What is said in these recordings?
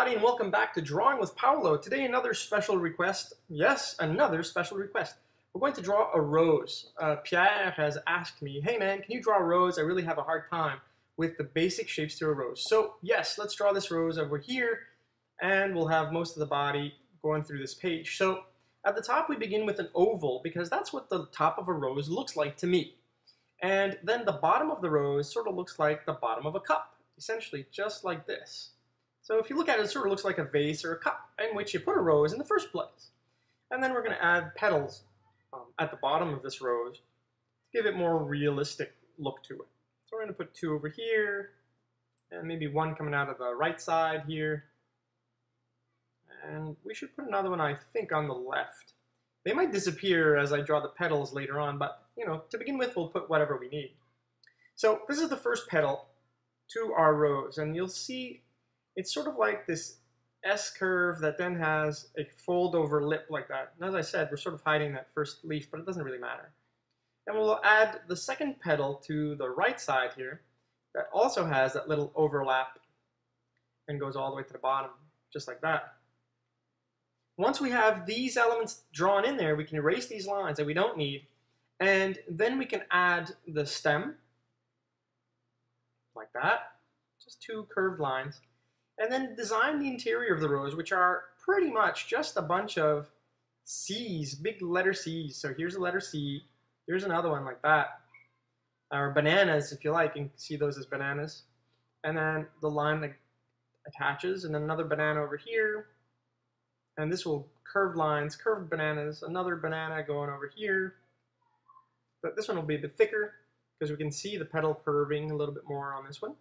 everybody, and welcome back to Drawing with Paolo. Today another special request. Yes, another special request. We're going to draw a rose. Pierre has asked me, hey man, can you draw a rose? I really have a hard time with the basic shapes to a rose. So yes, let's draw this rose over here, and we'll have most of the body going through this page. So at the top we begin with an oval because that's what the top of a rose looks like to me. And then the bottom of the rose sort of looks like the bottom of a cup, essentially just like this. So if you look at it, it sort of looks like a vase or a cup in which you put a rose in the first place. And then we're going to add petals at the bottom of this rose to give it more realistic look to it. So we're going to put two over here, and maybe one coming out of the right side here. And we should put another one, I think, on the left. They might disappear as I draw the petals later on, but you know, to begin with, we'll put whatever we need. So this is the first petal to our rose, and you'll see it's sort of like this S curve that then has a fold over lip like that. And as I said, we're sort of hiding that first leaf, but it doesn't really matter. And we'll add the second petal to the right side here that also has that little overlap and goes all the way to the bottom, just like that. Once we have these elements drawn in there, we can erase these lines that we don't need, and then we can add the stem, like that, just two curved lines. And then design the interior of the rose, which are pretty much just a bunch of C's, big letter C's. So here's a letter C, here's another one like that. Or bananas, if you like, you can see those as bananas. And then the line that attaches, and then another banana over here. And this will curved lines, curved bananas, another banana going over here. But this one will be a bit thicker because we can see the petal curving a little bit more on this one.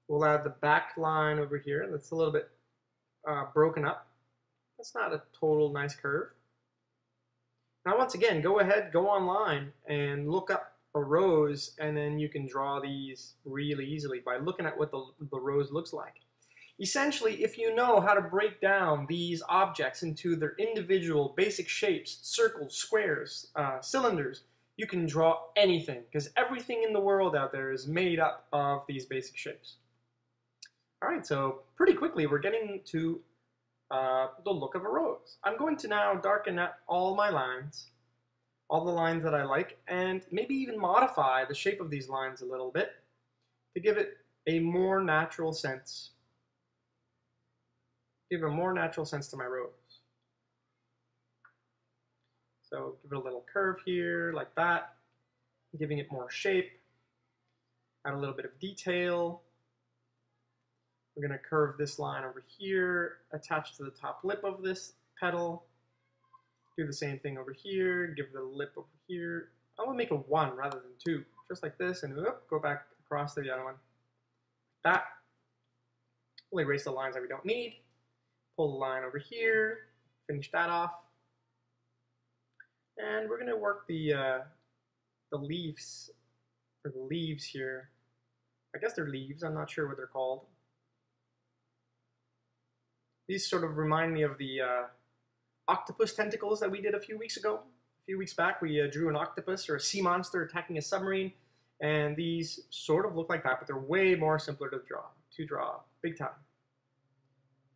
We'll add the back line over here. That's a little bit broken up. That's not a total nice curve. Now once again, go ahead, go online and look up a rose, and then you can draw these really easily by looking at what the rose looks like. Essentially, if you know how to break down these objects into their individual basic shapes, circles, squares, cylinders, you can draw anything, because everything in the world out there is made up of these basic shapes. All right, so pretty quickly we're getting to the look of a rose. I'm going to now darken out all my lines, all the lines that I like, and maybe even modify the shape of these lines a little bit to give it a more natural sense. Give a more natural sense to my rose. So give it a little curve here, like that, giving it more shape, add a little bit of detail. We're going to curve this line over here, attach to the top lip of this petal. Do the same thing over here, give the lip over here. I will make a 1 rather than 2, just like this, and whoop, go back across to the other one. That. We'll erase the lines that we don't need. Pull the line over here, finish that off. And we're going to work the leaves, or the leaves here. I guess they're leaves, I'm not sure what they're called. These sort of remind me of the octopus tentacles that we did a few weeks ago. A few weeks back we drew an octopus or a sea monster attacking a submarine, and these sort of look like that, but they're way more simpler to draw, big time.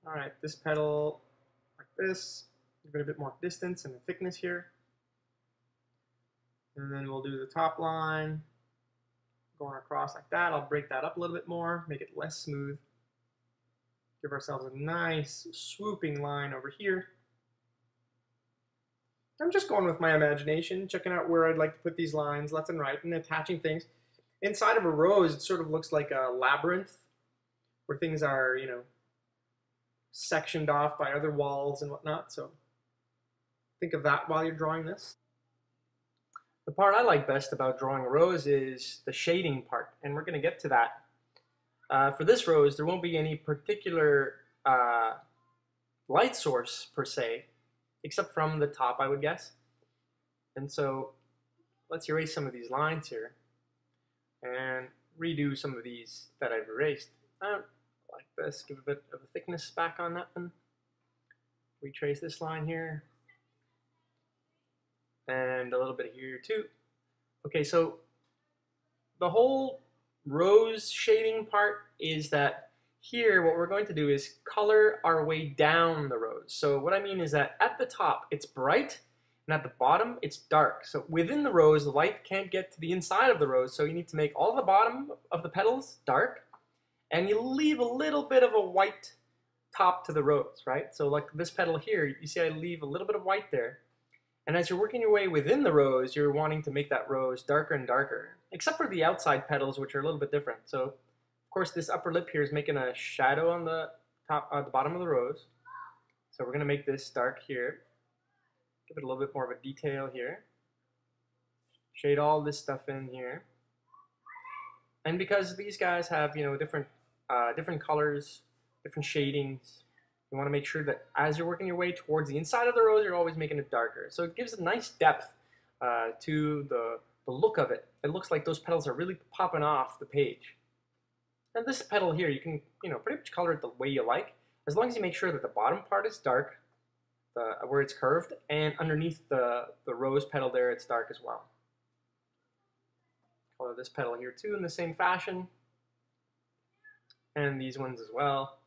All right, this petal like this, give it a bit more distance and thickness here. And then we'll do the top line, going across like that. I'll break that up a little bit more, make it less smooth. Give ourselves a nice swooping line over here. I'm just going with my imagination, checking out where I'd like to put these lines left and right and attaching things. Inside of a rose, it sort of looks like a labyrinth where things are, you know, sectioned off by other walls and whatnot. So think of that while you're drawing this. The part I like best about drawing a rose is the shading part, and we're going to get to that. For this rose, there won't be any particular light source per se, except from the top, I would guess. And so let's erase some of these lines here and redo some of these that I've erased. Like this, give a bit of a thickness back on that one. Retrace this line here. And a little bit here too. Okay, so the whole rose shading part is that here what we're going to do is color our way down the rose. So what I mean is that at the top it's bright, and at the bottom it's dark. So within the rose, the light can't get to the inside of the rose, so you need to make all the bottom of the petals dark, and you leave a little bit of a white top to the rose, right? So like this petal here, you see I leave a little bit of white there. And as you're working your way within the rose, you're wanting to make that rose darker and darker, except for the outside petals, which are a little bit different. So, of course, this upper lip here is making a shadow on the top, the bottom of the rose. So we're going to make this dark here. Give it a little bit more of a detail here. Shade all this stuff in here. And because these guys have, you know, different colors, different shadings, you want to make sure that as you're working your way towards the inside of the rose, you're always making it darker. So it gives a nice depth to the look of it. It looks like those petals are really popping off the page. And this petal here, you can, you know, pretty much color it the way you like, as long as you make sure that the bottom part is dark, where it's curved, and underneath the rose petal there, it's dark as well. Color this petal here too in the same fashion, and these ones as well.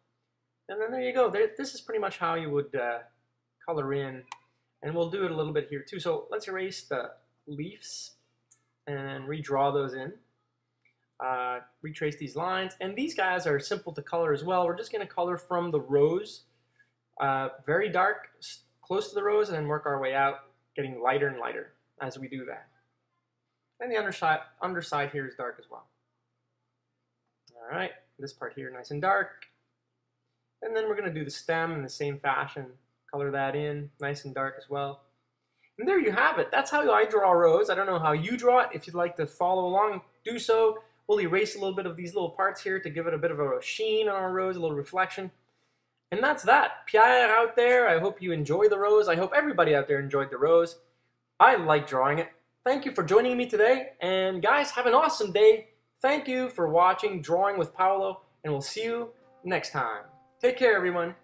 And then there you go. This is pretty much how you would color in, and we'll do it a little bit here too. So let's erase the leaves and redraw those in. Retrace these lines, and these guys are simple to color as well. We're just going to color from the rose, very dark, close to the rose, and then work our way out, getting lighter and lighter as we do that. And the underside here is dark as well. All right, this part here nice and dark. And then we're going to do the stem in the same fashion. Color that in, nice and dark as well. And there you have it. That's how I draw a rose. I don't know how you draw it. If you'd like to follow along, do so. We'll erase a little bit of these little parts here to give it a bit of a sheen on our rose, a little reflection. And that's that. Pierre out there, I hope you enjoy the rose. I hope everybody out there enjoyed the rose. I like drawing it. Thank you for joining me today. And guys, have an awesome day. Thank you for watching Drawing with Paolo, and we'll see you next time. Take care, everyone.